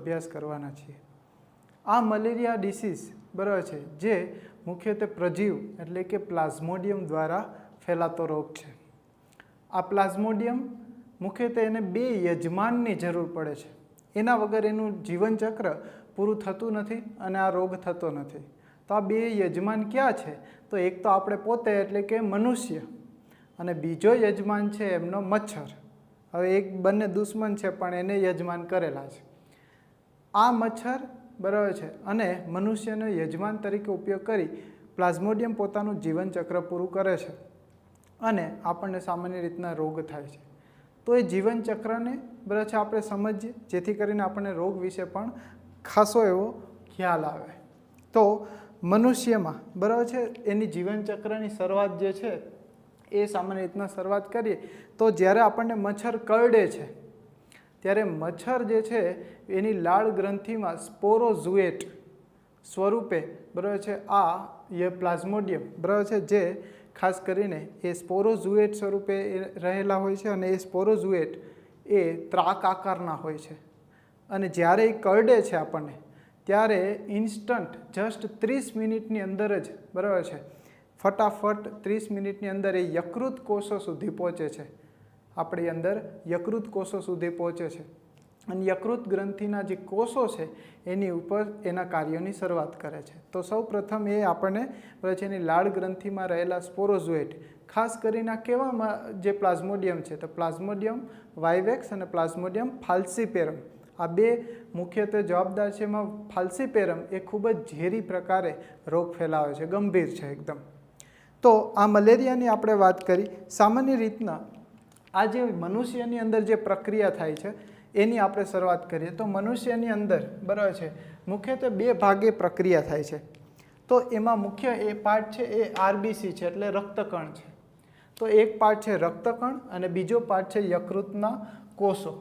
અભ્યાસ કરવાના છીએ। આ મલેરિયા ડિસીઝ બરાબર છે જે મુખ્યત્વે પ્રજીવ એટલે કે પ્લાઝ્મોડિયમ દ્વારા ફેલાતો રોગ છે। આ પ્લાઝ્મોડિયમ મુખ્યત્વે એને 2 યજમાનની જરૂર પડે છે, એના વગર એનું જીવનચક્ર પૂરું થતું નથી અને આ રોગ થતો નથી। તો આ 2 યજમાન ક્યાં છે? તો એક તો આપણે પોતે એટલે કે મનુષ્ય અને બીજો યજમાન છે એમનો મચ્છર। હવે એક બંને દુશ્મન છે પણ એને યજમાન કરેલા છે। આ મચ્છર બરાબર છે અને મનુષ્યનો યજમાન તરીકે ઉપયોગ કરી પ્લાઝ્મોડિયમ પોતાનું જીવનચક્ર પૂરું કરે છે અને આપણને સામાન્ય રીતના રોગ થાય છે। તો એ જીવનચક્રને બરાબર છે આપણે સમજીએ જેથી કરીને આપણને રોગ વિશે પણ ખાસો એવો ખ્યાલ આવે। તો મનુષ્યમાં બરાબર છે એની જીવનચક્રની શરૂઆત જે છે એ સામાન્ય રીતના શરૂઆત કરીએ તો જ્યારે આપણને મચ્છર કરડે છે ત્યારે મચ્છર જે છે એની લાળ ગ્રંથિમાં સ્પોરોઝુએટ સ્વરૂપે બરાબર છે આ પ્લાઝ્મોડિયમ બરાબર છે જે ખાસ કરીને એ સ્પોરોઝુએટ સ્વરૂપે રહેલા હોય છે અને એ સ્પોરોઝુએટ એ ત્રાક આકારના હોય છે અને જ્યારે એ કરડે છે આપણને ત્યારે ઇન્સ્ટન્ટ જસ્ટ 30 મિનિટની અંદર જ બરાબર છે ફટાફટ 30 મિનિટની અંદર એ યકૃત કોષો સુધી પહોંચે છે। આપણી અંદર યકૃત કોષો સુધી પહોંચે છે અને યકૃત ગ્રંથિના જે કોષો છે એની ઉપર એના કાર્યોની શરૂઆત કરે છે। તો સૌ પ્રથમ એ આપણને બરાબર છે એની લાળ ગ્રંથિમાં રહેલા સ્પોરોઝોઇટ ખાસ કરીને કેવામાં જે પ્લાઝ્મોડિયમ છે તો પ્લાઝ્મોડિયમ વાઇવેક્સ અને પ્લાઝ્મોડિયમ ફાલ્સીપેરમ આ 2 મુખ્યત્વે જવાબદાર છે। એમાં ફાલ્સીપેરમ એ ખૂબ જ ઝેરી પ્રકારે રોગ ફેલાવે છે, ગંભીર છે એકદમ। તો આ મલેરિયાની આપણે વાત કરી। સામાન્ય રીતના આ જે મનુષ્યની અંદર જે પ્રક્રિયા થાય છે એની આપણે શરૂઆત કરીએ તો મનુષ્યની અંદર બરાબર છે મુખ્યત્વે 2 ભાગે પ્રક્રિયા થાય છે। તો એમાં મુખ્ય એ પાર્ટ છે એ આરબીસી છે એટલે રક્તકણ છે। તો એક પાર્ટ છે રક્તકણ અને બીજો પાર્ટ છે યકૃતના કોષો।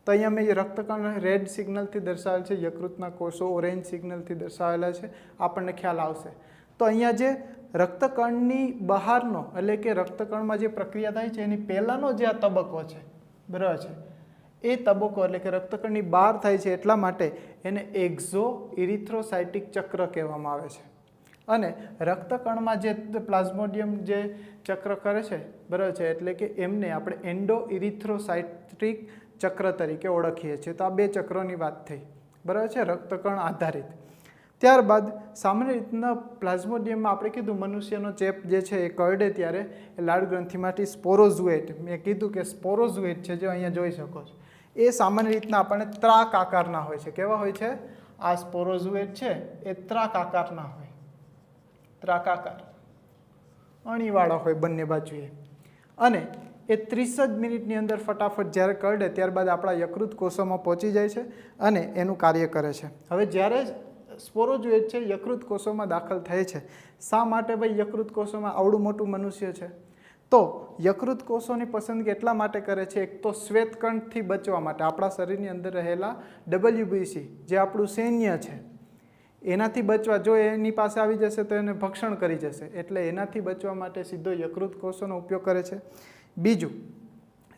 તો અહીંયા મેં રક્તકણ રેડ સિગ્નલથી દર્શાવેલ છે, યકૃતના કોષો ઓરેન્જ સિગ્નલથી દર્શાવેલા છે, આપણને ખ્યાલ આવશે। તો અહીંયા જે રક્તકણની બહારનો એટલે કે રક્તકણમાં જે પ્રક્રિયા થાય છે એની પહેલાંનો જે આ તબક્કો છે બરાબર છે એ તબક્કો એટલે કે રક્તકણની બહાર થાય છે એટલા માટે એને એક્ઝો ઇરિથ્રોસાઇટિક ચક્ર કહેવામાં આવે છે। અને રક્તકણમાં જે પ્લાઝ્મોડિયમ જે ચક્ર કરે છે બરાબર છે એટલે કે એમને આપણે એન્ડો ઇરિથ્રોસાઇટિક ચક્ર તરીકે ઓળખીએ છીએ। તો આ 2 ચક્રોની વાત થઈ બરાબર છે રક્તકણ આધારિત। ત્યારબાદ સામાન્ય રીતના પ્લાઝ્મોડિયમમાં આપણે કીધું મનુષ્યનો ચેપ જે છે એ કરડે ત્યારે એ લાળ ગ્રંથિમાંથી સ્પોરોઝુએટ મેં કીધું કે સ્પોરોઝુએટ છે જે અહીંયા જોઈ શકો છો એ સામાન્ય રીતના આપણને ત્રાક આકારના હોય છે। કેવા હોય છે? આ સ્પોરોઝુએટ છે એ ત્રાક આકારના હોય, ત્રાક આકાર અણીવાળા હોય બંને બાજુએ અને એ 30 જ મિનિટની અંદર ફટાફટ જ્યારે કરડે ત્યારબાદ આપણા યકૃત કોષોમાં પહોંચી જાય છે અને એનું કાર્ય કરે છે। હવે જ્યારે સ્પોરોઝુએટ છે યકૃત કોષોમાં દાખલ થાય છે, શા માટે ભાઈ યકૃત કોષોમાં આવડું મોટું મનુષ્ય છે? તો યકૃત કોષોની પસંદગી એટલા માટે કરે છે એક તો શ્વેતકણથી બચવા માટે, આપણા શરીરની અંદર રહેલા WBC જે આપણું સૈન્ય છે એનાથી બચવા, જો એની પાસે આવી જશે તો એને ભક્ષણ કરી જશે એટલે એનાથી બચવા માટે સીધો યકૃત કોષોનો ઉપયોગ કરે છે। બીજું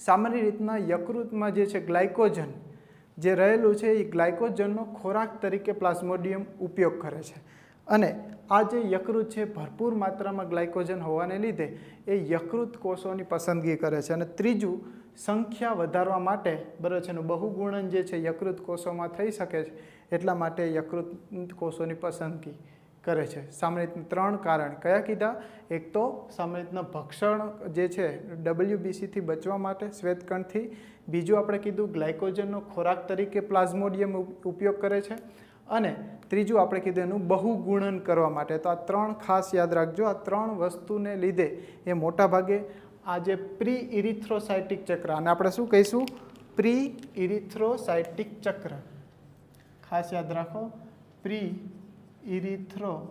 સામાન્ય રીતના યકૃતમાં જે છે ગ્લાયકોજન જે રહેલું છે એ ગ્લાયકોજનનો ખોરાક તરીકે પ્લાઝ્મોડિયમ ઉપયોગ કરે છે અને આ જે યકૃત છે ભરપૂર માત્રામાં ગ્લાયકોજન હોવાને લીધે એ યકૃત કોષોની પસંદગી કરે છે। અને ત્રીજું સંખ્યા વધારવા માટે બરાબર છે એનું બહુગુણન જે છે યકૃત કોષોમાં થઈ શકે છે એટલા માટે યકૃત કોષોની પસંદગી કરે છે। સામાન્ય રીતના 3 કારણ કયા કીધા? એક તો સામાન્ય રીતના ભક્ષણ જે છે WBCથી બચવા માટે શ્વેતકણથી, બીજું આપણે કીધું ગ્લાયકોજનનો ખોરાક તરીકે પ્લાઝ્મોડિયમ ઉપયોગ કરે છે અને ત્રીજું આપણે કીધું એનું બહુગુણન કરવા માટે। તો આ 3 ખાસ યાદ રાખજો। આ 3 વસ્તુને લીધે એ મોટાભાગે આ જે પ્રી ઇરિથ્રોસાઇટિક ચક્ર અને આપણે શું કહીશું? પ્રી ઇરિથ્રોસાઇટિક ચક્ર ખાસ યાદ રાખો, પ્રી ઇરિથ્રોસાઇટ્રિક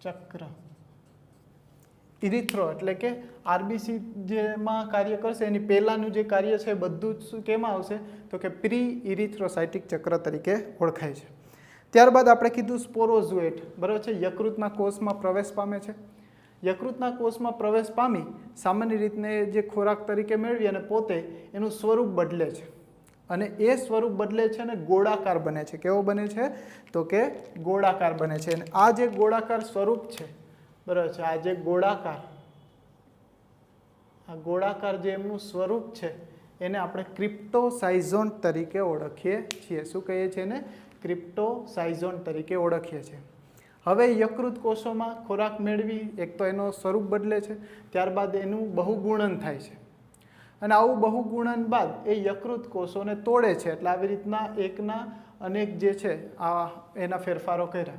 ચક્ર। ઇરિથ્રો એટલે કે આરબીસી જેમાં કાર્ય કરશે એની પહેલાંનું જે કાર્ય છે બધું જ શું કેમાં આવશે તો કે પ્રી ઇરિથ્રોસાઇટિક ચક્ર તરીકે ઓળખાય છે। ત્યારબાદ આપણે કીધું સ્પોરોઝુએટ બરાબર છે યકૃતના કોષમાં પ્રવેશ પામે છે। યકૃતના કોષમાં પ્રવેશ પામી સામાન્ય રીતને જે ખોરાક તરીકે મેળવી અને પોતે એનું સ્વરૂપ બદલે છે અને એ સ્વરૂપ બદલે છે અને ગોળાકાર બને છે. કેવો બને છે? તો કે ગોળાકાર બને છે. અને આ જે ગોળાકાર સ્વરૂપ છે, બરાબર છે, આ જે ગોળાકાર જે એમનું સ્વરૂપ છે એને આપણે ક્રિપ્ટોસાઇઝોન તરીકે ઓળખીએ છીએ. શું કહીએ છીએ એને? ક્રિપ્ટોસાઇઝોન તરીકે ઓળખીએ છીએ. હવે યકૃત કોષોમાં ખોરાક મેળવી એક તો એનો સ્વરૂપ બદલે છે, ત્યારબાદ એનું બહુગુણન થાય છે અને આવું બહુગુણન બાદ એ યકૃત કોષોને તોડે છે. એટલે આવી રીતના એકના અનેક જે છે આ એના ફેરફારો કર્યા.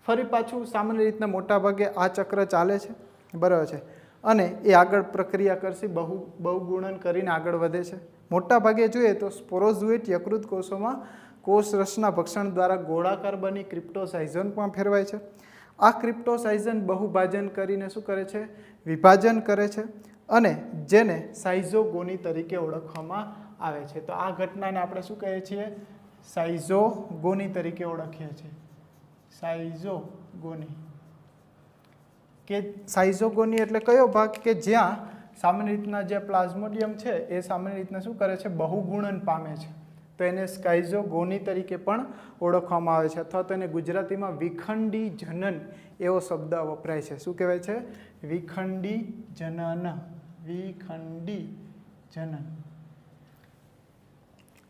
ફરી પાછું સામાન્ય રીતના મોટાભાગે આ ચક્ર ચાલે છે, બરાબર છે, અને એ આગળ પ્રક્રિયા કરશે, બહુગુણન કરીને આગળ વધે છે. મોટા ભાગે જોઈએ તો સ્પોરોઝોઇટ યકૃત કોષોમાં કોષ રસના ભક્ષણ દ્વારા ગોળાકાર બની ક્રિપ્ટોસાઇઝન પણ ફેરવાય છે. આ ક્રિપ્ટોસાઇઝન બહુભાજન કરીને શું કરે છે? વિભાજન કરે છે અને જેને સાઇઝોગોની તરીકે ઓળખવામાં આવે છે. તો આ ઘટનાને આપણે શું કહીએ છીએ? સાઇઝોગોની તરીકે ઓળખીએ છીએ. સાઇઝોગોની. કે સાઇઝોગોની એટલે કયો ભાગ? કે જ્યાં સામાન્ય રીતના જે પ્લાઝ્મોડિયમ છે એ સામાન્ય રીતના શું કરે છે? બહુગુણન પામે છે. તો એને સાઇઝોગોની તરીકે પણ ઓળખવામાં આવે છે, અથવા તો એને ગુજરાતીમાં વિખંડી જનન એવો શબ્દ વપરાય છે. શું કહેવાય છે? વિખંડી જનન. વિખંડી જનન.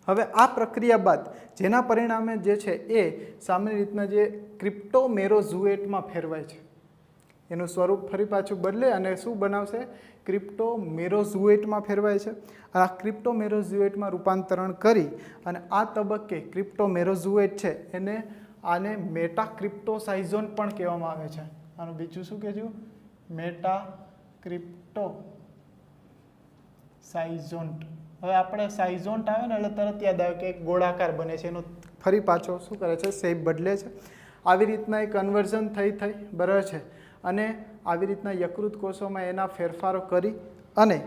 હવે આ પ્રક્રિયા બાદ જેના પરિણામે જે છે એ સામાન્ય રીતના જે ક્રિપ્ટોમેરોઝોએટમાં ફેરવાય છે, એનું સ્વરૂપ ફરી પાછું બદલે અને શું બનાવશે? ક્રિપ્ટોમેરોઝોએટમાં ફેરવાય છે. આ ક્રિપ્ટોમેરોઝોએટમાં રૂપાંતરણ કરી અને આ તબક્કે ક્રિપ્ટોમેરોઝોએટ છે આને મેટાક્રિપ્ટોસાઇઝોન પણ કહેવામાં આવે છે. આનું બીજું શું કહેજો? મેટાક્રિપ્ટોસાઇઝોન. હવે આપણે સાઇઝોન્ટ આવે ને એટલે તરત યાદ આવે કે એક ગોળાકાર બને છે, એનો ફરી પાછો શું કરે છે? શેપ બદલે છે. આવી રીતના એક કન્વર્ઝન થઈ બરાબર છે, અને આવી રીતના યકૃત કોષોમાં એના ફેરફારો કરી અને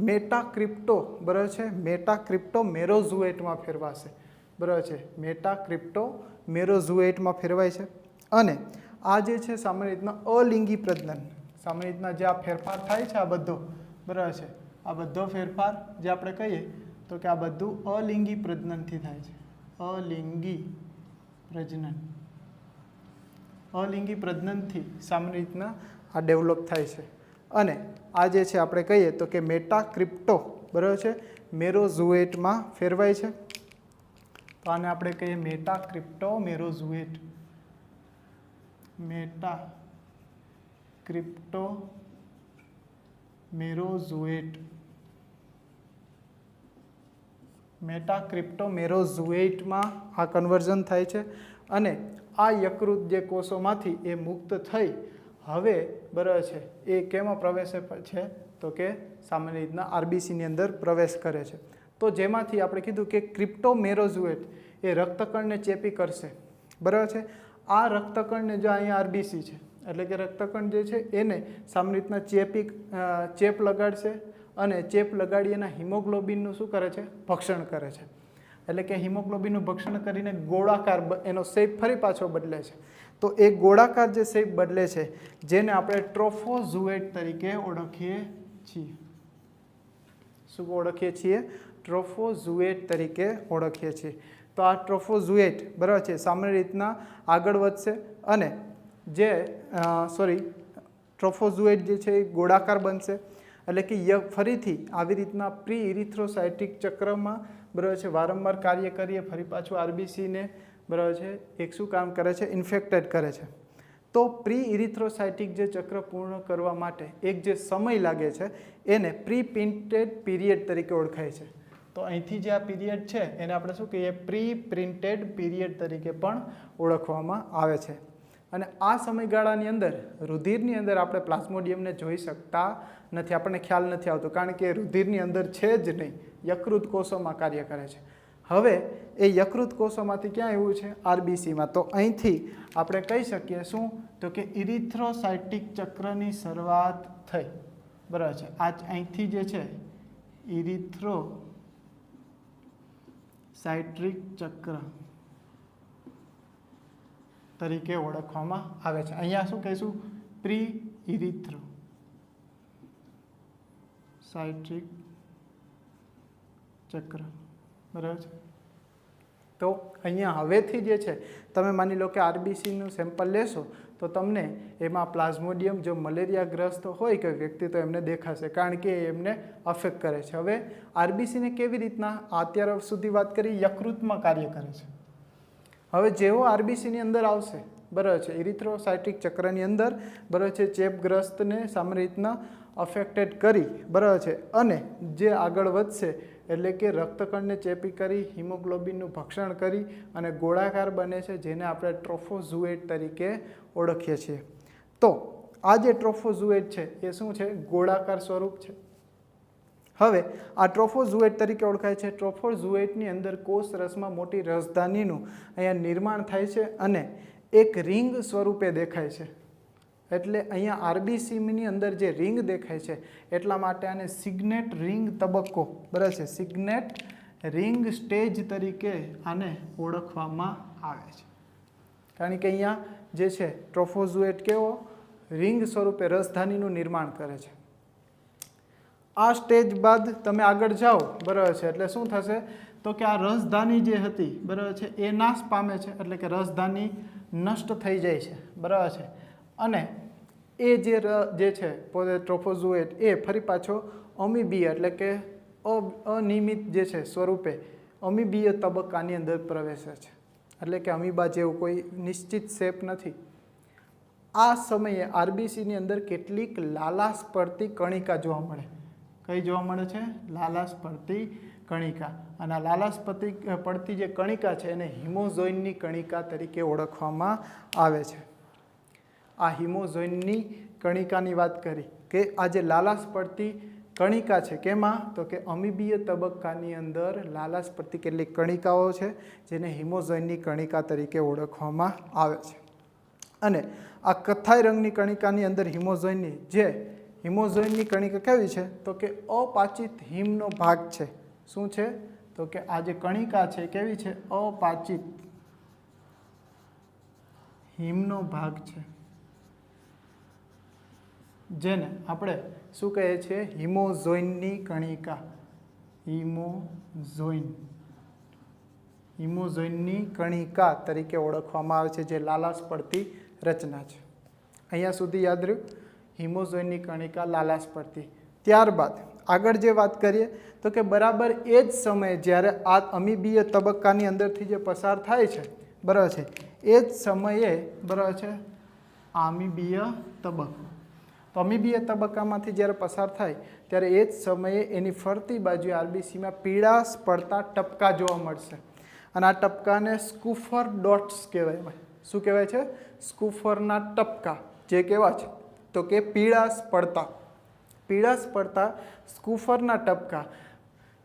મેટાક્રિપ્ટો, બરાબર છે, મેટાક્રિપ્ટોમેરોઝોએટમાં ફેરવાશે, બરાબર છે, મેટાક્રિપ્ટોમેરોઝોએટમાં ફેરવાય છે. અને આ જે છે સામાન્ય રીતના અલિંગી પ્રજનન, સામાન્ય રીતના જે આ ફેરફાર થાય છે આ બધો, બરાબર છે, આ બધો ફેરફાર જે આપણે કહીએ તો કે આ બધું અલિંગી પ્રજનનથી થાય છે. અલિંગી પ્રજનન. અલિંગી પ્રજનનથી સામાન્ય રીતના આ ડેવલપ થાય છે. અને આ જે છે આપણે કહીએ તો કે મેટાક્રિપ્ટો, બરાબર છે, મેરોઝોએટમાં ફેરવાય છે. તો આને આપણે કહીએ મેટાક્રિપ્ટોમેરોઝોએટ. મેટાક્રિપ્ટોમેરોઝોએટ. મેટાક્રિપ્ટોમેરોઝોએટમાં આ કન્વર્ઝન થાય છે અને આ યકૃત જે કોષોમાંથી એ મુક્ત થઈ હવે, બરાબર છે, એ કેમાં પ્રવેશે છે? તો કે સામાન્ય રીતના આરબીસીની અંદર પ્રવેશ કરે છે. તો જેમાંથી આપણે કીધું કે ક્રિપ્ટોમેરોઝોએટ એ રક્તકણને ચેપી કરશે, બરાબર છે. આ રક્તકણને જો અહીંયા આરબીસી છે એટલે કે રક્તકણ જે છે એને સામાન્ય રીતના ચેપ લગાડશે અને ચેપ લગાડી એના હિમોગ્લોબિનનું શું કરે છે? ભક્ષણ કરે છે. એટલે કે હિમોગ્લોબિનનું ભક્ષણ કરીને ગોળાકાર એનો શેપ ફરી પાછો બદલે છે. તો એ ગોળાકાર જે શેપ બદલે છે જેને આપણે ટ્રોફોઝોએટ તરીકે ઓળખીએ છીએ. શું ઓળખીએ છીએ? ટ્રોફોઝોએટ તરીકે ઓળખીએ છીએ. તો આ ટ્રોફોઝોએટ, બરાબર છે, સામાન્ય રીતના આગળ વધશે અને જે ટ્રોફોઝોએટ જે છે એ ગોળાકાર બનશે. એટલે કે ફરીથી આવી રીતના પ્રી ઇરિથ્રોસાઇટિક ચક્રમાં, બરાબર છે, વારંવાર કાર્ય કરીએ ફરી પાછું આરબીસીને, બરાબર છે, એક શું કામ કરે છે? ઇન્ફેક્ટેડ કરે છે. તો પ્રી ઇરિથ્રોસાઇટિક જે ચક્ર પૂર્ણ કરવા માટે એક જે સમય લાગે છે એને પ્રી પ્રિન્ટેડ પીરિયડ તરીકે ઓળખાય છે. તો અહીંથી જે આ પીરિયડ છે એને આપણે શું કહીએ? પ્રી પ્રિન્ટેડ પીરિયડ તરીકે પણ ઓળખવામાં આવે છે. અને આ સમયગાળાની અંદર રુધિરની અંદર આપણે પ્લાઝ્મોડિયમને જોઈ શકતા નથી, આપણને ખ્યાલ નથી આવતો, કારણ કે રુધિરની અંદર છે જ નહીં, યકૃત કોષોમાં કાર્ય કરે છે. હવે એ યકૃત કોષોમાંથી ક્યાં આવ્યું છે? આરબીસીમાં. તો અહીંથી આપણે કહી શકીએ શું? તો કે ઇરિથ્રોસાઇટિક ચક્રની શરૂઆત થઈ, બરાબર છે. આ અહીંથી જે છે ઇરિથ્રોસાઇટ્રિક ચક્ર તરીકે ઓળખવામાં આવે છે. અહીંયા શું કહીશું? પ્રી ઇરિથ્રો સાઇટ્રિક ચક્ર, બરાબર છે। તો અહીંયા હવેથી જે છે તમે માની લો કે આરબીસીનું સેમ્પલ લેશો તો તમને એમાં પ્લાઝ્મોડિયમ જો મલેરિયાગ્રસ્ત હોય કોઈ વ્યક્તિ તો એમને દેખાશે, કારણ કે એમને અફેક્ટ કરે છે। હવે આરબીસીને કેવી રીતના અત્યાર સુધી વાત કરી યકૃતમાં કાર્ય કરે છે। હવે જેવો આરબીસીની અંદર આવશે, બરાબર છે, ઇરિથ્રોસાઇટિક ચક્રની અંદર, બરાબર છે, ચેપગ્રસ્તને સામાન્ય રીતના અફેક્ટેડ કરી, બરાબર છે, અને જે આગળ વધશે એટલે કે રક્તકણને ચેપી કરી હિમોગ્લોબિનનું ભક્ષણ કરી અને ગોળાકાર બને છે, જેને આપણે ટ્રોફોઝુએટ તરીકે ઓળખીએ છીએ। તો આ જે ટ્રોફોઝુએટ છે એ શું છે? ગોળાકાર સ્વરૂપ છે। હવે આ ટ્રોફોઝુએટ તરીકે ઓળખાય છે। ટ્રોફોઝુએટની અંદર કોષ રસમાં મોટી રસધાનીનું અહીંયા નિર્માણ થાય છે અને એક રિંગ સ્વરૂપે દેખાય છે। એટલે અહીંયા આરબીસીની અંદર જે રિંગ દેખાય છે એટલા માટે આને સિગ્નેટ રિંગ તબક્કો, બરાબર છે, સિગ્નેટ રિંગ સ્ટેજ તરીકે આને ઓળખવામાં આવે છે, કારણ કે અહીંયા જે છે ટ્રોફોઝુએટ કેવો રિંગ સ્વરૂપે રસધાનીનું નિર્માણ કરે છે। આ સ્ટેજ બાદ તમે આગળ જાઓ, બરાબર છે, એટલે શું થશે તો કે આ રસધાની જે હતી, બરાબર છે, એ નાશ પામે છે, એટલે કે રસધાની નષ્ટ થઈ જાય છે, બરાબર છે, અને એ જે છે પોતે ટ્રોફોઝુએટ એ ફરી પાછો અમીબીય એટલે કે અનિયમિત જે છે સ્વરૂપે અમીબીય તબક્કાની અંદર પ્રવેશે છે, એટલે કે અમીબા જેવું કોઈ નિશ્ચિત શેપ નથી। આ સમયે આરબીસીની અંદર કેટલીક લાલાશ પડતી કણિકા જોવા મળે। કઈ જોવા મળે છે? લાલાશ પડતી કણિકા। અને આ લાલાશ પડતી જે કણિકા છે એને હિમોઝોઇનની કણિકા તરીકે ઓળખવામાં આવે છે। આ હિમોઝોઇનની કણિકાની વાત કરી કે આ જે લાલાશ પડતી કણિકા છે કેમાં? તો કે અમીબીય તબક્કાની અંદર લાલાશ પડતી કેટલીક કણિકાઓ છે જેને હિમોઝોઇનની કણિકા તરીકે ઓળખવામાં આવે છે। અને આ કથ્થાઈ રંગની કણિકાની અંદર હિમોઝોઇનની કણિકા કેવી છે? તો કે અપાચિત હિમનો ભાગ છે। શું છે? તો કે આ જે કણિકા છે કેવી છે? અપાચિત હિમનો ભાગ છે, જેને આપણે શું કહીએ છીએ? હિમોઝોઇનની કણિકા। હિમોઝોઇનની કણિકા તરીકે ઓળખવામાં આવે છે, જે લાલાશ પડતી રચના છે। અહીંયા સુધી યાદ રહ્યું, હિમોઝોઇનની કણિકા લાલાશ પડતી। ત્યારબાદ આગળ જે વાત કરીએ તો કે બરાબર એ જ સમયે જ્યારે આ અમીબીય તબક્કાની અંદરથી જે પસાર થાય છે, બરાબર છે, એ જ સમયે, બરાબર છે, અમીબીય તબક્કો, તો અમીબીય તબક્કામાંથી જ્યારે પસાર થાય ત્યારે એ જ સમયે એની ફરતી બાજુએ આરબીસીમાં પીળાશ પડતા ટપકા જોવા મળશે, અને આ ટપકાને સ્કૂફર ડોટ્સ કહેવાય। શું કહેવાય છે? સ્કૂફરના ટપકા। જે કેવા છે? તો કે પીળાશ પડતા સ્કૂફરના ટપકા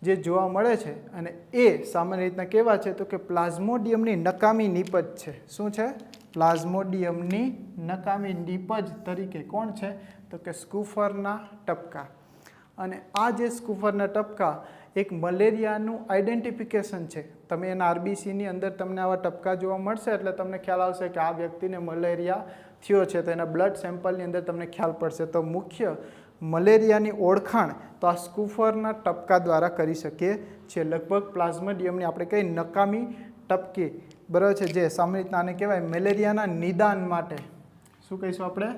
જે જોવા મળે છે, અને એ સામાન્ય રીતના કેવા છે? તો કે પ્લાઝ્મોડિયમની નકામી નીપજ છે। શું છે? પ્લાઝ્મોડિયમની નકામી નીપજ તરીકે કોણ છે? તો કે સ્કૂફરના ટપકા। અને આ જે સ્કૂફરના ટપકા એક મલેરિયાનું આઈડેન્ટિફિકેશન છે। તમે એના આરબીસીની અંદર તમને આવા ટપકા જોવા મળશે એટલે તમને ખ્યાલ આવશે કે આ વ્યક્તિને મલેરિયા થયો છે, તો એના બ્લડ સેમ્પલની અંદર તમને ખ્યાલ પડશે। તો મુખ્ય મલેરિયાની ઓળખાણ તો આ સ્કૂફરના ટપકા દ્વારા કરી શકીએ છીએ। લગભગ પ્લાઝ્મોડિયમની આપણે કઈ નકામી ટપકી, બરાબર છે, જે સામાન્ય રીતના આને કહેવાય મલેરિયાના નિદાન માટે, શું કહીશું આપણે?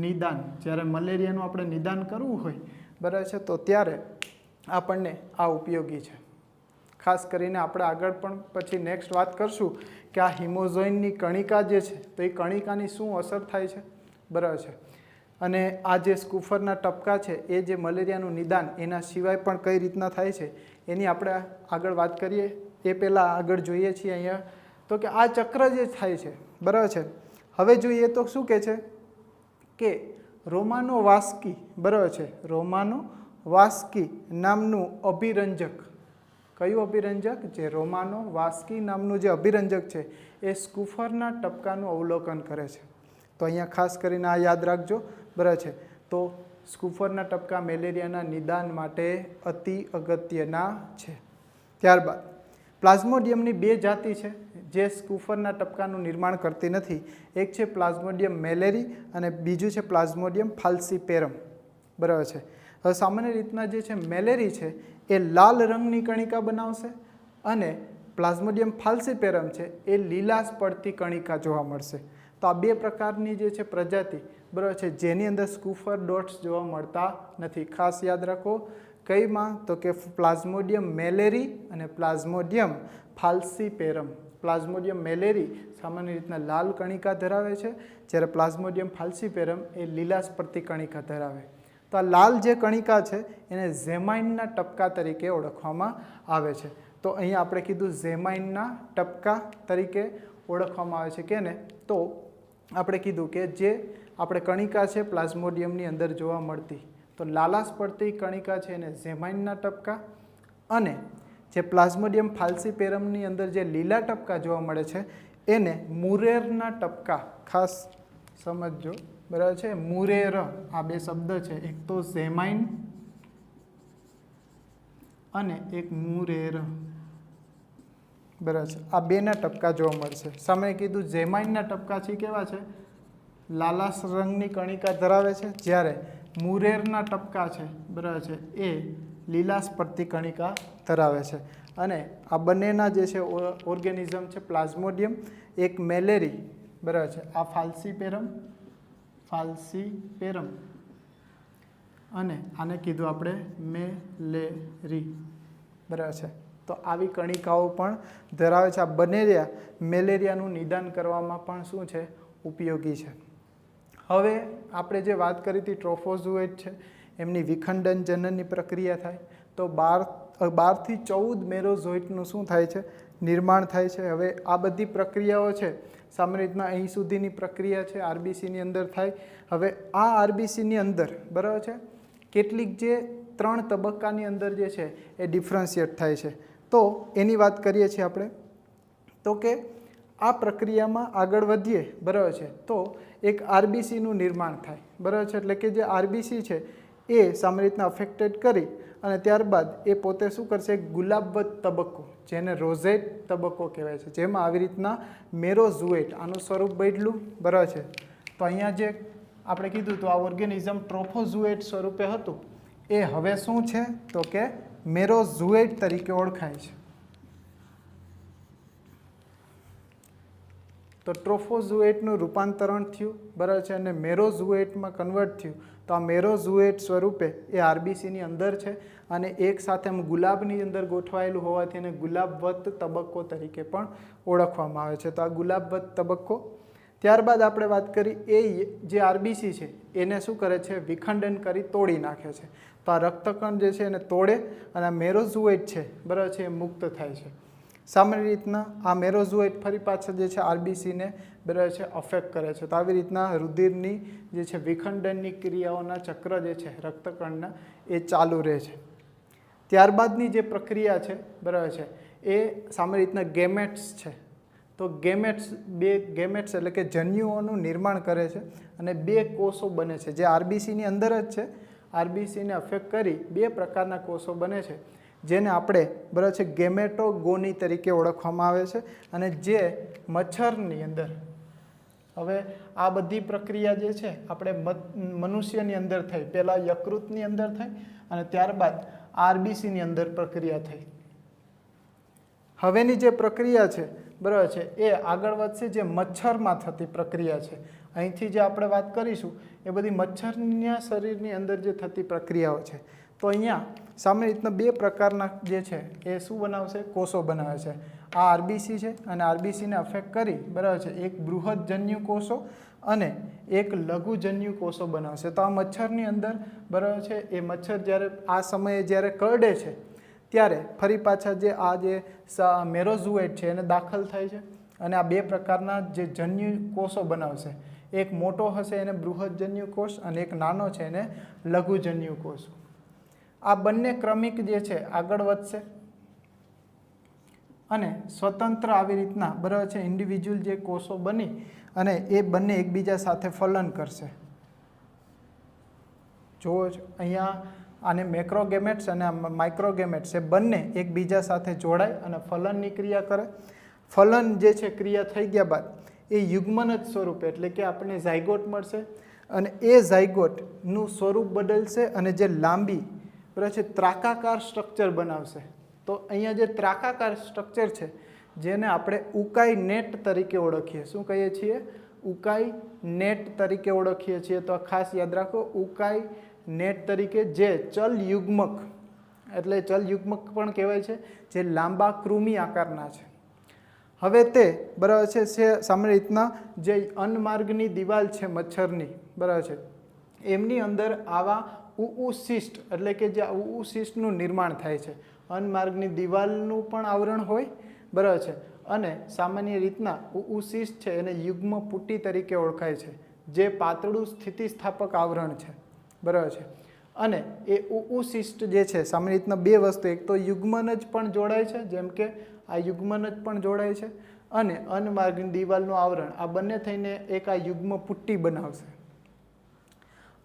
નિદાન। જ્યારે મલેરિયાનું આપણે નિદાન કરવું હોય, બરાબર છે, તો ત્યારે આપણને આ ઉપયોગી છે। ખાસ કરીને આપણે આગળ પણ પછી નેક્સ્ટ વાત કરશું કે આ હિમોઝોઇનની કણિકા જે છે તો એ કણિકાની શું અસર થાય છે, બરાબર છે, અને આ જે સ્કૂફરના ટપકા છે એ જે મલેરિયાનું નિદાન એના સિવાય પણ કઈ રીતના થાય છે એની આપણે આગળ વાત કરીએ। એ પહેલાં આગળ જોઈએ છીએ અહીંયા તો કે આ ચક્ર જે થાય છે, બરાબર છે, હવે જોઈએ તો શું કહે છે કે રોમાનો વાસ્કી, બરાબર છે, રોમાનો વાસ્કી નામનું અભિરંજક, કયું અભિરંજક? જે રોમાનો વાસ્કી નામનું જે અભિરંજક છે એ સ્કૂફરના ટપકાનું અવલોકન કરે છે। તો અહીંયા ખાસ કરીને આ યાદ રાખજો, બરાબર છે। તો સ્કૂફરના ટપકા મેલેરિયાના નિદાન માટે અતિ અગત્યના છે। ત્યારબાદ પ્લાઝ્મોડિયમની બે જાતિ છે જે સ્કૂફરના ટપકાનું નિર્માણ કરતી નથી. એક છે પ્લાઝ્મોડિયમ મેલેરી અને બીજું છે પ્લાઝ્મોડિયમ ફાલ્સીપેરમ. બરાબર છે. હવે સામાન્ય રીતના જે છે મેલેરી છે એ લાલ રંગની કણિકા બનાવશે અને પ્લાઝ્મોડિયમ ફાલ્સીપેરમ છે એ લીલાશ પડતી કણિકા જોવા મળશે. તો આ બે પ્રકારની જે છે પ્રજાતિ બરાબર છે જેની અંદર સ્કૂફર ડોટ્સ જોવા મળતા નથી. ખાસ યાદ રાખો કઈમાં તો કે પ્લાઝ્મોડિયમ મેલેરી અને પ્લાઝ્મોડિયમ ફાલ્સીપેરમ. પ્લાઝ્મોડિયમ મેલેરી સામાન્ય રીતના લાલ કણિકા ધરાવે છે જ્યારે પ્લાઝ્મોડિયમ ફાલ્સીપેરમ એ લીલાશ પડતી કણિકા ધરાવે. તો આ લાલ જે કણિકા છે એને ઝેમાઇનના ટપકા તરીકે ઓળખવામાં આવે છે. તો અહીંયા આપણે કીધું ઝેમાઇનના ટપકા તરીકે ઓળખવામાં આવે છે કેને તો આપણે કીધું કે જે આપણે કણિકા છે પ્લાઝ્મોડિયમની અંદર જોવા મળતી તો લાલાશ પડતી કણિકા છે એને ઝેમાઇનના ટપકા અને જે પ્લાઝ્મોડિયમ ફાલ્સીપેરમની અંદર જે લીલા ટપકા જોવા મળે છે એને મુરેરના ટપકા. ખાસ સમજજો બરાબર છે. મુરેર આ બે શબ્દ છે એક તો ઝેમાઇન અને એક મુરેર. બરાબર છે. આ બેના ટપકા જોવા મળશે. સામે કીધું ઝેમાઇનના ટપકા છે કેવા છે લાલાશ રંગની કણિકા ધરાવે છે જ્યારે મુરેરના ટપકા છે બરાબર છે એ લીલાશ પડતી કણિકા ધરાવે છે. અને આ બંનેના જે છે ઓર્ગેનિઝમ છે પ્લાઝ્મોડિયમ એક મેલેરી બરાબર છે આ ફાલ્સીપેરમ અને આને કીધું આપણે મેલેરી. બરાબર છે. તો આવી કણિકાઓ પણ ધરાવે છે. આ બનેરિયા મેલેરિયાનું નિદાન કરવામાં પણ શું છે ઉપયોગી છે. હવે આપણે જે વાત કરી હતી ટ્રોફોઝોઇટ છે એમની વિખંડન જનનની પ્રક્રિયા થાય તો 12 થી 14 મેરોઝોઇટનું શું થાય છે નિર્માણ થાય છે. હવે આ બધી પ્રક્રિયાઓ છે સામાન્ય રીતના અહીં સુધીની પ્રક્રિયા છે આરબીસીની અંદર થાય. હવે આ આરબીસીની અંદર બરાબર છે કેટલીક જે 3 તબક્કાની અંદર જે છે એ ડિફરન્શિએટ થાય છે. તો એની વાત કરીએ છીએ આપણે તો કે આ પ્રક્રિયામાં આગળ વધીએ બરાબર છે તો એક આરબીસીનું નિર્માણ થાય બરાબર છે. એટલે કે જે આરબીસી છે એ સામાન્ય રીતના અફેક્ટેડ કરી અને ત્યારબાદ એ પોતે શું કરશે એક ગુલાબવત તબક્કો જેને રોઝેટ તબક્કો કહેવાય છે જેમાં આવી રીતના મેરોઝોઇટ આનું સ્વરૂપ બદલું બરાબર છે. તો અહીંયા જે આપણે કીધું તો આ ઓર્ગેનિઝમ ટ્રોફોઝોઇટ સ્વરૂપે હતું એ હવે શું છે તો કે મેરોઝોઇટ તરીકે ઓળખાય છે. તો ટ્રોફોઝોઇટનું રૂપાંતરણ થયું બરાબર છે અને મેરોઝોઇટમાં કન્વર્ટ થયું. તો આ મેરોઝોઇટ સ્વરૂપે એ આરબીસીની અંદર છે અને એક સાથે ગુલાબની અંદર ગોઠવાયેલું હોવાથી એને ગુલાબવત તબક્કો તરીકે પણ ઓળખવામાં આવે છે. તો આ ગુલાબવત તબક્કો. ત્યારબાદ આપણે વાત કરી એ જે આરબીસી છે એને શું કરે છે વિખંડન કરી તોડી નાખે છે. તો આ રક્તકણ જે છે એને તોડે અને આ મેરોઝોઇટ છે બરાબર છે એ મુક્ત થાય છે. સામાન્ય રીતના આ મેરોઝોઇટ ફરી પાછા જે છે આરબીસીને બરાબર છે અફેક્ટ કરે છે. તો આવી રીતના રુધિરની જે છે વિખંડનની ક્રિયાઓના ચક્ર જે છે રક્તકણના એ ચાલુ રહે છે. ત્યારબાદની જે પ્રક્રિયા છે બરાબર છે એ સામાન્ય રીતના ગેમેટ્સ છે. તો બે ગેમેટ્સ એટલે કે જન્યુઓનું નિર્માણ કરે છે અને 2 કોષો બને છે જે આરબીસીની અંદર જ છે. આરબીસીને અફેક્ટ કરી 2 પ્રકારના કોષો બને છે જેને આપણે બરાબર છે ગેમેટોગોની તરીકે ઓળખવામાં આવે છે અને જે મચ્છરની અંદર. હવે આ બધી પ્રક્રિયા જે છે આપણે મનુષ્યની અંદર થઈ પહેલાં યકૃતની અંદર થઈ અને ત્યારબાદ આરબીસીની અંદર પ્રક્રિયા થઈ. હવેની જે પ્રક્રિયા છે બરાબર છે એ આગળ વધશે જે મચ્છરમાં થતી પ્રક્રિયા છે. અહીંથી જે આપણે વાત કરીશું એ બધી મચ્છરના શરીરની અંદર જે થતી પ્રક્રિયાઓ છે. તો અહીંયા સામાન્ય રીતના 2 પ્રકારના જે છે એ શું બનાવશે કોષો બનાવે છે. આ આરબીસી છે અને આરબીસીને અફેક્ટ કરી બરાબર છે એક બૃહદજન્યુ કોષો અને એક લઘુજન્યુ કોષો બનાવશે. તો આ મચ્છરની અંદર બરાબર છે એ મચ્છર જ્યારે આ સમયે જ્યારે કરડે છે ત્યારે ફરી પાછા જે મેરોઝોઇટ છે એને દાખલ થાય છે અને આ 2 પ્રકારના જે જન્યુ કોષો બનાવશે. એક મોટો હશે એને બૃહદજન્યુ કોષ અને એક નાનો છે એને લઘુજન્યુ કોષ. આ બંને ક્રમિક જે છે આગળ વધશે અને સ્વતંત્ર આવી રીતના બરાબર છે ઇન્ડિવિજ્યુઅલ જે કોષો બની અને એ બંને એકબીજા સાથે ફલન કરશે. જુઓ અહીંયા આને મેક્રોગેમેટ્સ અને માઇક્રોગેમેટ્સ એ બંને એકબીજા સાથે જોડાય અને ફલનની ક્રિયા કરે. ફલન જે છે ક્રિયા થઈ ગયા બાદ એ યુગ્મન જ સ્વરૂપે એટલે કે આપણને ઝાયગોટ મળશે અને એ ઝાયગોટનું સ્વરૂપ બદલશે અને જે લાંબી બરાબર છે ત્રાકાકાર સ્ટ્રક્ચર બનાવશે. તો અહીંયા જે ત્રાકાકાર સ્ટ્રક્ચર છે જેને આપણે ઉકાઈ નેટ તરીકે ઓળખીએ. શું કહીએ છીએ? ઉકાઈ નેટ તરીકે ઓળખીએ છીએ. તો ખાસ યાદ રાખો, ઉકાઈ નેટ તરીકે જે ચલ યુગ્મક એટલે ચલ યુગ્મક પણ કહેવાય છે, જે લાંબા કૃમિ આકારના છે. હવે તે બરાબર છે સામાન્ય રીતના જે અન્નમાર્ગની દિવાલ છે મચ્છરની બરાબર છે એમની અંદર આવા ઉઉશિષ્ટ એટલે કે જે ઉઉશિષ્ટનું નિર્માણ થાય છે. અન્નમાર્ગની દિવાલનું પણ આવરણ હોય બરાબર છે અને સામાન્ય રીતના ઉઉશિષ્ટ છે એને યુગ્મ પુટ્ટી તરીકે ઓળખાય છે, જે પાતળું સ્થિતિસ્થાપક આવરણ છે બરાબર છે. અને એ ઉઉશિષ્ટ જે છે સામાન્ય રીતના બે વસ્તુ, એક તો યુગ્મન જ પણ જોડાય છે, જેમ કે આ યુગ્મન જ પણ જોડાય છે અને અન્નમાર્ગની દિવાલનું આવરણ, આ બંને થઈને એક આ યુગ્મ પુટ્ટી બનાવશે.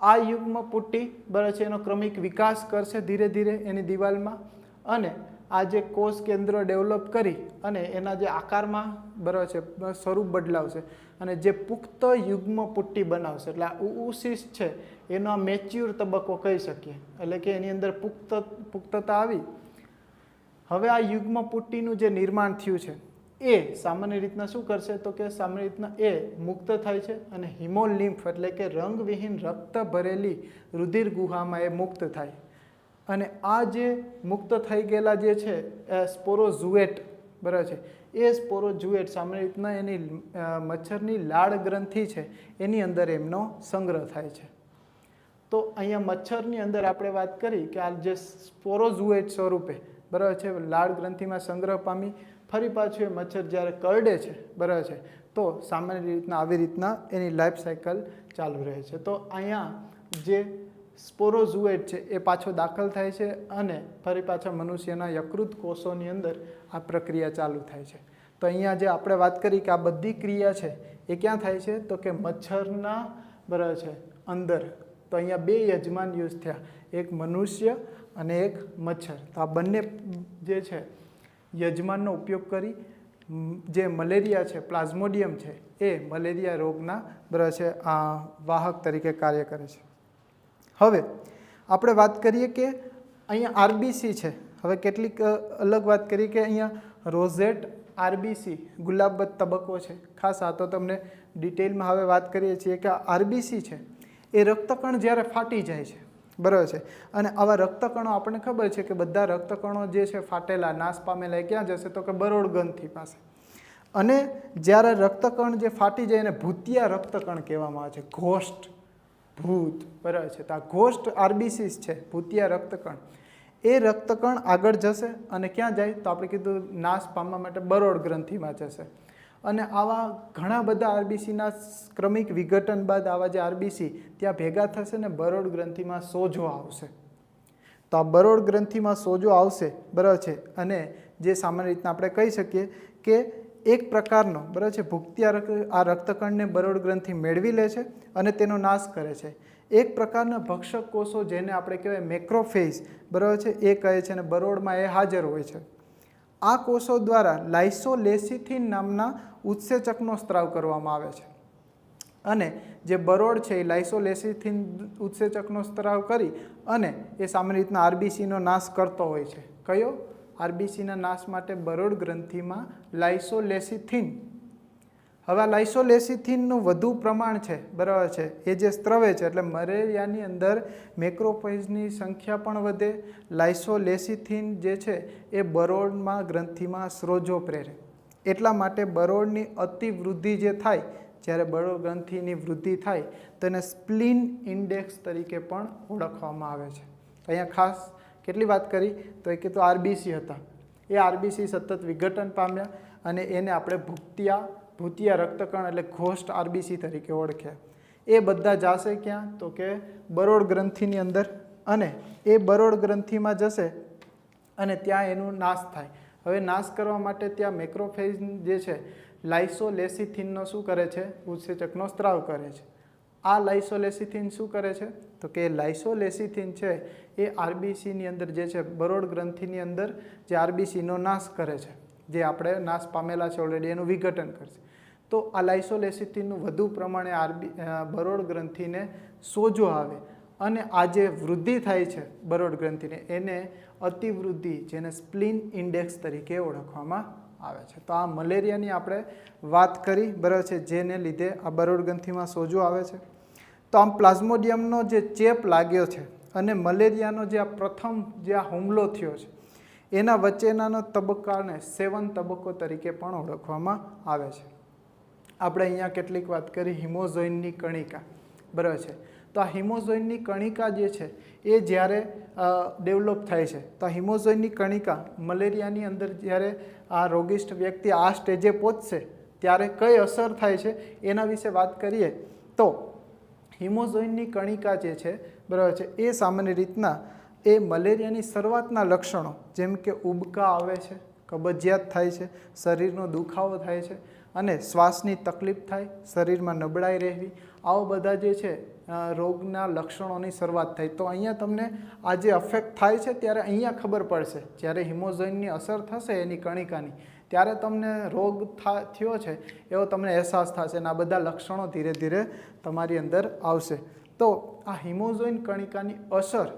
આ યુગ્મ પુટ્ટી બરાબર છે એનો ક્રમિક વિકાસ કરશે ધીરે ધીરે એની દિવાલમાં અને આ જે કોષ કેન્દ્ર ડેવલપ કરી અને એના જે આકારમાં બરાબર છે સ્વરૂપ બદલાવશે અને જે પુખ્ત યુગ્મ પુટ્ટી બનાવશે. એટલે આ ઉઉશિષ્ટ છે એનો આ મેચ્યોર તબક્કો કહી શકીએ, એટલે કે એની અંદર પુખ્તતા આવી. હવે આ યુગ્મ પુટ્ટીનું જે નિર્માણ થયું છે એ સામાન્ય રીતના શું કરશે? તો કે સામાન્ય રીતના એ મુક્ત થાય છે અને હિમોલિમ્ફ એટલે કે રંગવિહીન રક્ત ભરેલી રુધિર ગુહામાં એ મુક્ત થાય. અને આ જે મુક્ત થઈ ગયેલા જે છે સ્પોરોઝુએટ બરાબર છે એ સ્પોરોઝુએટ સામાન્ય રીતના એની મચ્છરની લાળ ગ્રંથિ છે એની અંદર એમનો સંગ્રહ થાય છે. તો અહીંયા મચ્છરની અંદર આપણે વાત કરી કે આ જે સ્પોરોઝુએટ સ્વરૂપે બરાબર છે લાળ ગ્રંથિમાં સંગ્રહ પામી ફરી પાછું એ મચ્છર જ્યારે કરડે છે બરાબર છે તો સામાન્ય રીતના આવી રીતના એની લાઈફ સાયકલ ચાલુ રહે છે. તો અહીંયા જે સ્પોરોઝુએટ છે એ પાછો દાખલ થાય છે અને ફરી પાછા મનુષ્યના યકૃત કોષોની અંદર આ પ્રક્રિયા ચાલુ થાય છે. તો અહીંયા જે આપણે વાત કરી કે આ બધી ક્રિયા છે એ ક્યાં થાય છે? તો કે મચ્છરના બરાબર છે અંદર. તો અહીંયા બે યજમાન યુઝ થયા, એક મનુષ્ય અને એક મચ્છર. તો આ બંને જે છે યજમાનનો ઉપયોગ કરી જે મલેરિયા છે પ્લાઝ્મોડિયમ છે એ મલેરિયા રોગના બરાબર છે આ વાહક તરીકે કાર્ય કરે છે. હવે આપણે વાત કરીએ કે અહીંયા આરબીસી છે. હવે કેટલીક અલગ વાત કરીએ કે અહીંયા રોઝેટ આરબીસી ગુલાબબદ્ધ તબક્કો છે. ખાસ આ તો તમને ડિટેલમાં હવે વાત કરીએ છીએ કે આરબીસી છે એ રક્તકણ જ્યારે ફાટી જાય છે બરાબર છે અને આવા રક્તકણો આપણને ખબર છે કે બધા રક્તકણો જે છે ફાટેલા નાશ પામેલા એ ક્યાં જશે? તો કે બરોડ ગ્રંથિ પાસે. અને જ્યારે રક્તકણ જે ફાટી જાય એને ભૂતિયા રક્તકણ કહેવામાં આવે છે, ઘોષ્ટ ભૂત બરાબર છે. તો આ ઘોષ્ટ આરબીસીસ છે ભૂતિયા રક્તકણ. એ રક્તકણ આગળ જશે અને ક્યાં જાય? તો આપણે કીધું નાશ પામવા માટે બરોડ ગ્રંથિમાં જશે. અને આવા ઘણા બધા આરબીસીના ક્રમિક વિઘટન બાદ આવા જે આરબીસી ત્યાં ભેગા થશે ને બરોડ ગ્રંથિમાં સોજો આવશે. તો આ બરોડ ગ્રંથિમાં સોજો આવશે બરાબર છે અને જે સામાન્ય રીતના આપણે કહી શકીએ કે એક પ્રકારનો બરાબર છે ભૂતિયા આ રક્તકણને બરોડ ગ્રંથિ મેળવી લે છે અને તેનો નાશ કરે છે. એક પ્રકારના ભક્ષક કોષો જેને આપણે કહેવાય મેક્રોફેજ બરાબર છે એ કહે છે અને બરોડમાં એ હાજર હોય છે. આ કોષો દ્વારા લાઇસોલેસિથિન નામના ઉત્સેચકનો સ્ત્રાવ કરવામાં આવે છે અને જે બરોડ છે એ લાઇસોલેસિથિન ઉત્સેચકનો સ્ત્રાવ કરી અને એ સામાન્ય રીતના આરબીસીનો નાશ કરતો હોય છે. કયો? આરબીસીના નાશ માટે બરોડ ગ્રંથિમાં લાઇસોલેસિથિન. હવે આ લાઇસોલેસિથિનનું વધુ પ્રમાણ છે બરાબર છે એ જે સ્ત્રવે છે એટલે મલેરિયાની અંદર મેક્રોફેજની સંખ્યા પણ વધે. લાઇસોલેસિથિન જે છે એ બરોડમાં ગ્રંથિમાં સ્રોજો પ્રેરે. એટલા માટે બરોડની અતિવૃદ્ધિ જે થાય જ્યારે બરોડ ગ્રંથિની વૃદ્ધિ થાય તો એને સ્પ્લીન ઇન્ડેક્સ તરીકે પણ ઓળખવામાં આવે છે. અહીંયા ખાસ કેટલી વાત કરી તો એ કે તો આરબીસી હતા, એ આરબીસી સતત વિઘટન પામ્યા અને એને આપણે ભૂતિયા રક્તકણ એટલે ઘોષ્ટ આરબીસી તરીકે ઓળખ્યા. એ બધા જશે ક્યાં? તો કે બરોડ ગ્રંથિની અંદર અને એ બરોડ ગ્રંથિમાં જશે અને ત્યાં એનું નાશ થાય. હવે નાશ કરવા માટે ત્યાં મેક્રોફેજ જે છે લાઇસોલેસિથિનનો શું કરે છે? ઉત્સેચકનો સ્ત્રાવ કરે છે. આ લાઇસોલેસિથિન શું કરે છે તો કે લાઇસોલેસિથિન છે એ આરબીસીની અંદર જે છે બરોડ ગ્રંથિની અંદર જે આરબીસીનો નાશ કરે છે, જે આપણે નાશ પામેલા છે ઓલરેડી એનું વિઘટન કરશે. તો આ લાઇસોલેસિથિનનું વધુ પ્રમાણે બરોડ ગ્રંથિને સોજો આવે અને આ જે વૃદ્ધિ થાય છે બરોડ ગ્રંથિને એને અતિવૃદ્ધિ, જેને સ્પ્લીન ઇન્ડેક્સ તરીકે ઓળખવામાં આવે છે. તો આ મલેરિયાની આપણે વાત કરી, બરાબર છે, જેને લીધે આ બરોડ ગ્રંથિમાં સોજો આવે છે. તો આમ પ્લાઝ્મોડિયમનો જે ચેપ લાગ્યો છે અને મલેરિયાનો જે આ પ્રથમ જે આ હુમલો થયો છે એના વચ્ચેનાનો તબક્કાને સેવન તબક્કો તરીકે પણ ઓળખવામાં આવે છે. આપણે અહીંયા કેટલીક વાત કરી હિમોઝોઇનની કણિકા, બરાબર છે. તો આ હિમોઝોઇનની કણિકા જે છે એ જ્યારે ડેવલપ થાય છે તો આ હિમોઝોઇનની કણિકા મલેરિયાની અંદર જ્યારે આ રોગિષ્ટ વ્યક્તિ આ સ્ટેજે પહોંચશે ત્યારે કઈ અસર થાય છે એના વિશે વાત કરીએ તો હિમોઝોઇનની કણિકા જે છે, બરાબર છે, એ સામાન્ય રીતના એ મલેરિયાની શરૂઆતના લક્ષણો જેમ કે ઉબકા આવે છે, કબજિયાત થાય છે, શરીરનો દુખાવો થાય છે અને શ્વાસની તકલીફ થાય, શરીરમાં નબળાઈ રહેવી, આવા બધા જે છે રોગના લક્ષણોની શરૂઆત થાય. તો અહીંયા તમને આ જે અફેક્ટ થાય છે ત્યારે અહીંયા ખબર પડશે, જ્યારે હિમોઝોઇનની અસર થશે એની કણિકાની ત્યારે તમને રોગ થયો છે એવો તમને અહેસાસ થશે અને આ બધા લક્ષણો ધીરે ધીરે તમારી અંદર આવશે. તો આ હિમોઝોઇન કણિકાની અસર,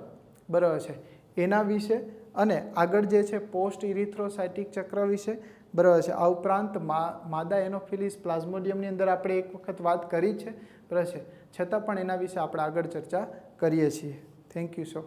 બરાબર છે, એના વિશે અને આગળ જે છે પોસ્ટ ઇરિથ્રોસાઇટિક ચક્ર વિશે, બરાબર છે, આ ઉપરાંત માદા એનોફિલિસ પ્લાઝ્મોડિયમની અંદર આપણે એક વખત વાત કરી છે, બરાબર છે, છતાં પણ એના વિશે આપણે આગળ ચર્ચા કરીએ છીએ. Thank you so.